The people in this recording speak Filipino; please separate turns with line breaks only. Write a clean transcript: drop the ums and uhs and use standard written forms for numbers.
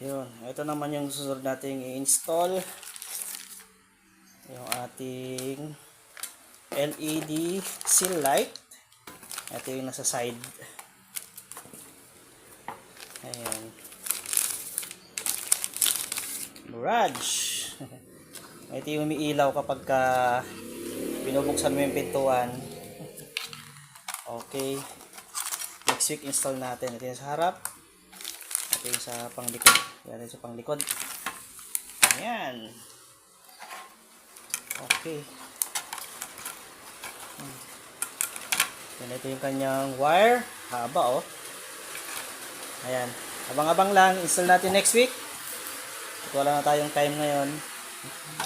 Yun. Ito naman yung susunod nating i-install. Yung ating LED seal light. Ito yung nasa side. Ayan. Barrage. Ito yung umiilaw kapag binubuksan mo yung pintuan. Okay. Next week install natin. Ito yung sa harap. Ito yung sa panglikod. Yan yung sa panglikod. Ayan. Okay. Yan, ito yung kanyang wire. Haba, oh. Ayan. Abang-abang lang. Install natin next week. Wala na tayong time ngayon.